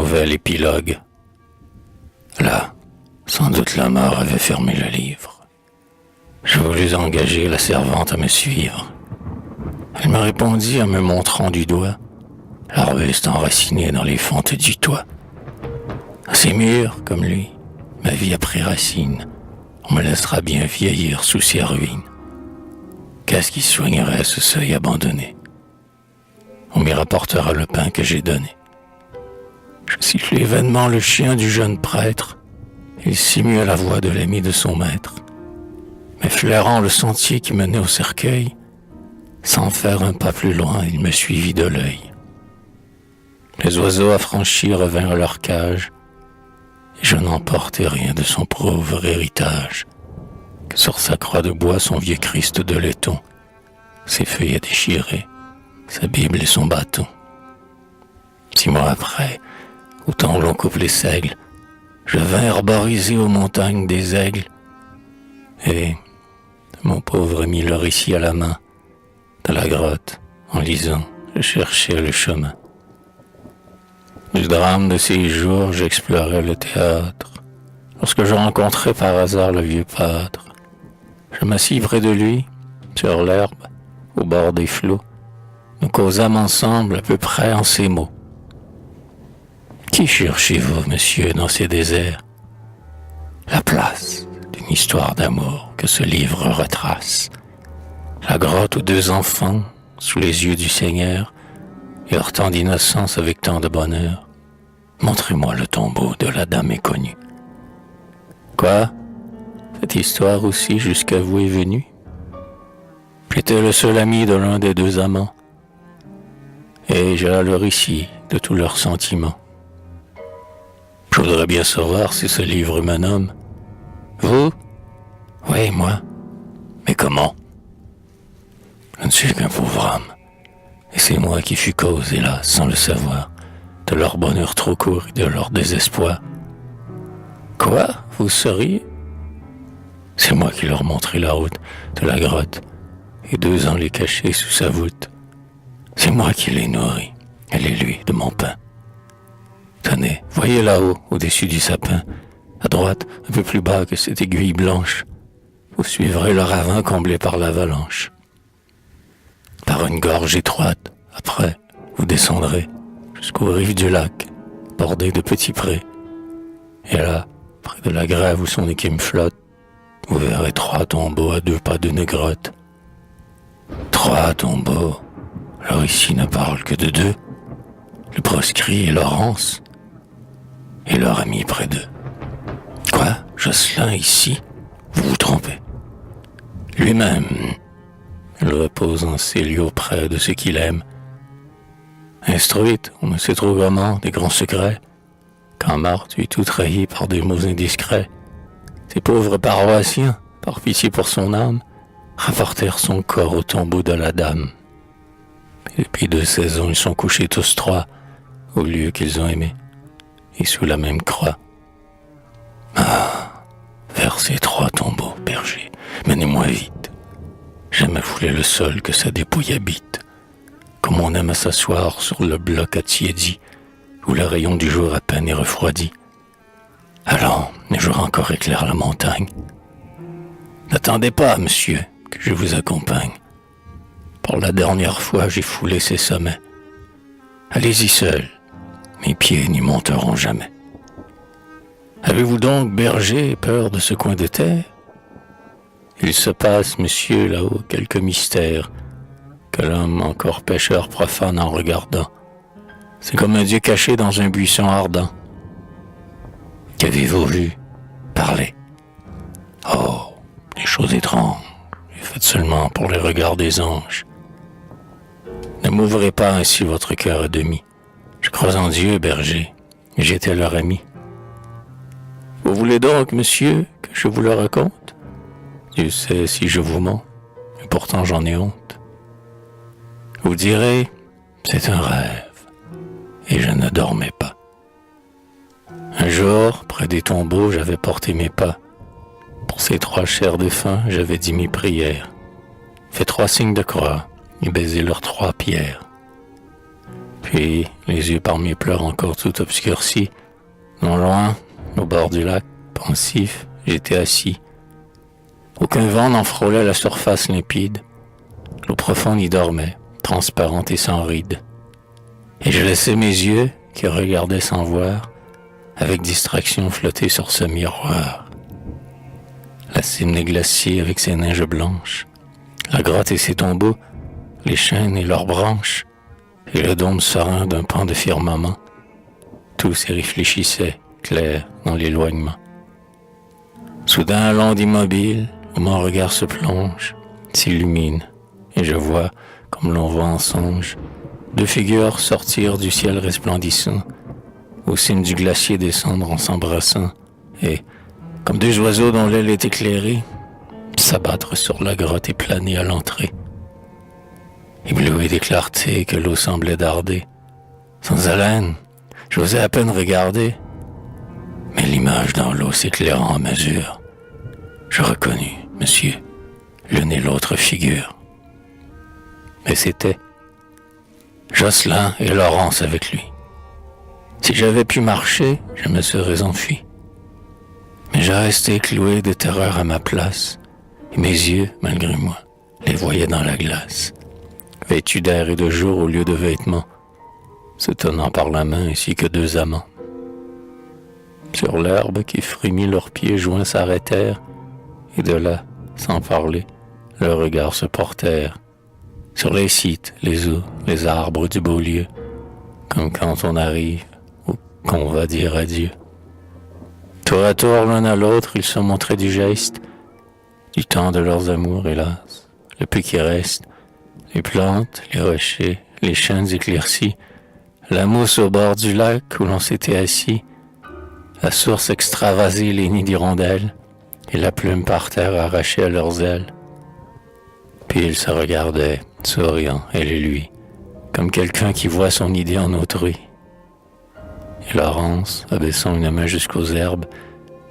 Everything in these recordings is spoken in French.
Nouvel épilogue. Là, sans doute la mort avait fermé le livre. Je voulus engager la servante à me suivre. Elle me répondit en me montrant du doigt l'arbuste enraciné dans les fentes du toit. Assez mûr comme lui, ma vie a pris racine. On me laissera bien vieillir sous ses ruines. Qu'est-ce qui soignerait ce seuil abandonné? On m'y rapportera le pain que j'ai donné. Je sifflai vainement le chien du jeune prêtre. Il simula la voix de l'ami de son maître. Mais flairant le sentier qui menait au cercueil, sans faire un pas plus loin, il me suivit de l'œil. Les oiseaux affranchis revinrent à leur cage, et je n'emportai rien de son pauvre héritage, que sur sa croix de bois son vieux Christ de laiton, ses feuilles déchirées, sa Bible et son bâton. 6 mois après, au temps où l'on coupe les seigles, je vins herboriser aux montagnes des aigles, et, mon pauvre ami Lorici à la main, dans la grotte, en lisant, je cherchais le chemin. Du drame de ces jours, j'explorais le théâtre. Lorsque je rencontrai par hasard le vieux pâtre, je m'assis près de lui, sur l'herbe, au bord des flots. Nous causâmes ensemble à peu près en ces mots. Qui cherchez-vous, monsieur, dans ces déserts? La place d'une histoire d'amour que ce livre retrace. La grotte où 2 enfants, sous les yeux du Seigneur, eurent tant d'innocence avec tant de bonheur. Montrez-moi le tombeau de la dame inconnue. Quoi? Cette histoire aussi jusqu'à vous est venue? J'étais le seul ami de l'un des 2 amants, et j'ai le récit de tous leurs sentiments. Je voudrais bien savoir si ce livre me nomme. Vous? Oui, moi. Mais comment? Je ne suis qu'un pauvre homme, et c'est moi qui fus cause, hélas, sans le savoir, de leur bonheur trop court et de leur désespoir. Quoi? Vous seriez? C'est moi qui leur montrai la route de la grotte, et 2 ans les cachai sous sa voûte. C'est moi qui les nourris, et les lui de mon pain. Tenez, voyez là-haut, au-dessus du sapin, à droite, un peu plus bas que cette aiguille blanche, vous suivrez le ravin comblé par l'avalanche. Par une gorge étroite, après, vous descendrez jusqu'aux rives du lac, bordées de petits prés. Et là, près de la grève où son écume flotte, vous verrez 3 tombeaux à 2 pas d'une grotte. 3 tombeaux, alors ici ne parle que de 2, le proscrit et Laurence, et leur ami près d'eux. Quoi? Jocelyn ici? Vous vous trompez. Lui-même, il repose en ses lieux auprès de ceux qu'il aime. Instruite, on ne sait trop comment, des grands secrets, quand Marthe eut tout trahi par des mots indiscrets. Ces pauvres paroissiens, par pitié pour son âme, rapportèrent son corps au tombeau de la dame. Et depuis 2 saisons, ils sont couchés tous 3 au lieu qu'ils ont aimé, et sous la même croix. Ah, vers ces 3 tombeaux, berger, menez-moi vite. J'aime à fouler le sol que sa dépouille habite, comme on aime à s'asseoir sur le bloc attiédi, où le rayon du jour à peine est refroidi. Allons, les jours encore éclairent la montagne. N'attendez pas, monsieur, que je vous accompagne. Pour la dernière fois, j'ai foulé ces sommets. Allez-y seul, mes pieds n'y monteront jamais. Avez-vous donc, berger, peur de ce coin de terre? Il se passe, monsieur, là-haut, quelques mystères que l'homme, encore pécheur profane en regardant. C'est comme un dieu caché dans un buisson ardent. Qu'avez-vous vu? Parlez. Oh, des choses étranges, et faites seulement pour les regards des anges. Ne m'ouvrez pas ainsi votre cœur à demi. Je crois en Dieu, berger, et j'étais leur ami. Vous voulez donc, monsieur, que je vous le raconte? Dieu sait si je vous mens, et pourtant j'en ai honte. Vous direz, c'est un rêve, et je ne dormais pas. Un jour, près des tombeaux, j'avais porté mes pas. Pour ces 3 chers défunts, j'avais dit mes prières, fait 3 signes de croix et baisé leurs 3 pierres. Puis Puis, les yeux par mes pleurs encore tout obscurcis, non loin, au bord du lac, pensif, j'étais assis. Aucun vent n'en frôlait la surface limpide. L'eau profonde y dormait, transparente et sans rides. Et je laissais mes yeux, qui regardaient sans voir, avec distraction flotter sur ce miroir. La cime des glaciers avec ses neiges blanches, la grotte et ses tombeaux, les chênes et leurs branches, et le dôme serein d'un pan de firmament, tout s'y réfléchissait, clair dans l'éloignement. Soudain, un long immobile, où mon regard se plonge, s'illumine, et je vois, comme l'on voit en songe, deux figures sortir du ciel resplendissant, au cime du glacier descendre en s'embrassant, et, comme deux oiseaux dont l'aile est éclairée, s'abattre sur la grotte et planer à l'entrée. Ébloui des clartés que l'eau semblait darder, sans haleine, j'osais à peine regarder, mais l'image dans l'eau s'éclairant à mesure, je reconnus, monsieur, l'une et l'autre figure. Mais c'était Jocelyn et Laurence avec lui. Si j'avais pu marcher, je me serais enfui. Mais je restais cloué de terreur à ma place, et mes yeux, malgré moi, les voyaient dans la glace, vêtus d'air et de jour au lieu de vêtements, se tenant par la main ainsi que deux amants. Sur l'herbe qui frémit leurs pieds joints s'arrêtèrent, et de là, sans parler, leurs regards se portèrent sur les sites, les eaux, les arbres du beau lieu, comme quand on arrive ou qu'on va dire adieu. Tour à tour, l'un à l'autre, ils se montraient du geste, du temps de leurs amours, hélas, le peu qui reste, les plantes, les rochers, les chênes éclaircis, la mousse au bord du lac où l'on s'était assis, la source extravasée, les nids d'hirondelles, et la plume par terre arrachée à leurs ailes. Puis ils se regardaient, souriant, elle et lui, comme quelqu'un qui voit son idée en autrui. Et Laurence, abaissant une main jusqu'aux herbes,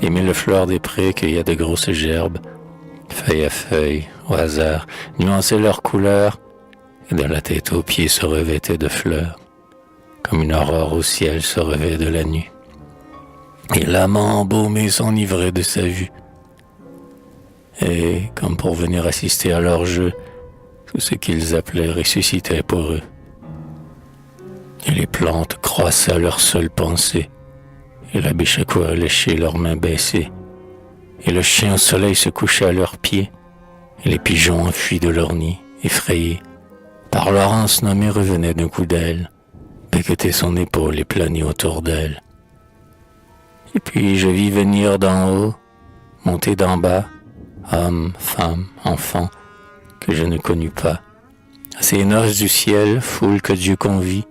aimait le fleur des prés cueillait de grosses gerbes, feuille à feuille, au hasard, nuançaient leurs couleurs, et de la tête aux pieds se revêtaient de fleurs, comme une aurore au ciel se revêt de la nuit. Et l'amant embaumé s'enivrait de sa vue. Et, comme pour venir assister à leur jeu, tout ce qu'ils appelaient ressuscitait pour eux. Et les plantes croissaient à leur seule pensée, et l'abbé Chacouin léchait leurs mains baissées, et le chien au soleil se couchait à leurs pieds, et les pigeons enfuis de leur nid, effrayés, par Laurence nommée revenaient d'un coup d'aile, becqueter son épaule et planer autour d'elle. Et puis je vis venir d'en haut, monter d'en bas, hommes, femmes, enfants, que je ne connus pas. À ces noces du ciel, foule que Dieu convie,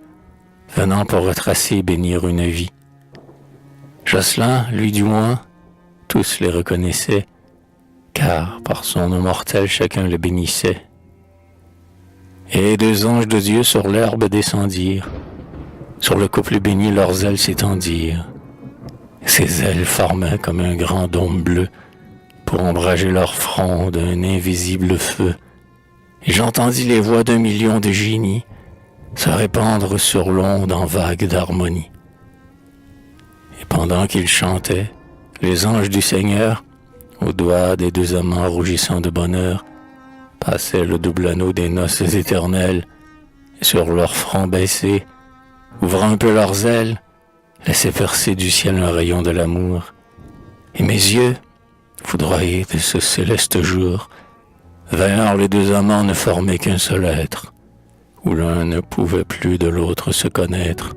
venant pour retracer et bénir une vie. Jocelyn, lui du moins, tous les reconnaissaient, car par son nom mortel chacun le bénissait. Et deux anges de Dieu sur l'herbe descendirent, sur le couple béni leurs ailes s'étendirent. Ces ailes formaient comme un grand dôme bleu, pour ombrager leur front d'un invisible feu. Et j'entendis les voix d'un million de génies se répandre sur l'onde en vagues d'harmonie. Et pendant qu'ils chantaient, les anges du Seigneur, aux doigts des deux amants rougissant de bonheur, passaient le double anneau des noces éternelles, et sur leurs fronts baissés, ouvrant un peu leurs ailes, laissaient percer du ciel un rayon de l'amour. Et mes yeux, foudroyés de ce céleste jour, vers les deux amants ne formaient qu'un seul être, où l'un ne pouvait plus de l'autre se connaître,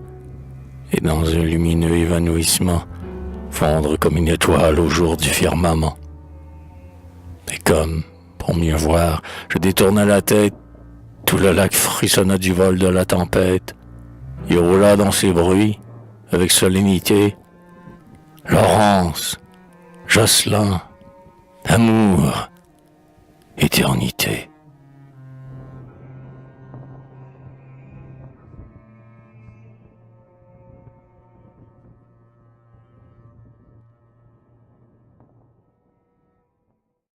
et dans un lumineux évanouissement, fondre comme une étoile au jour du firmament. Et comme, pour mieux voir, je détournai la tête, tout le lac frissonna du vol de la tempête, il roula dans ses bruits, avec solennité, Laurence, Jocelyn, amour, éternité.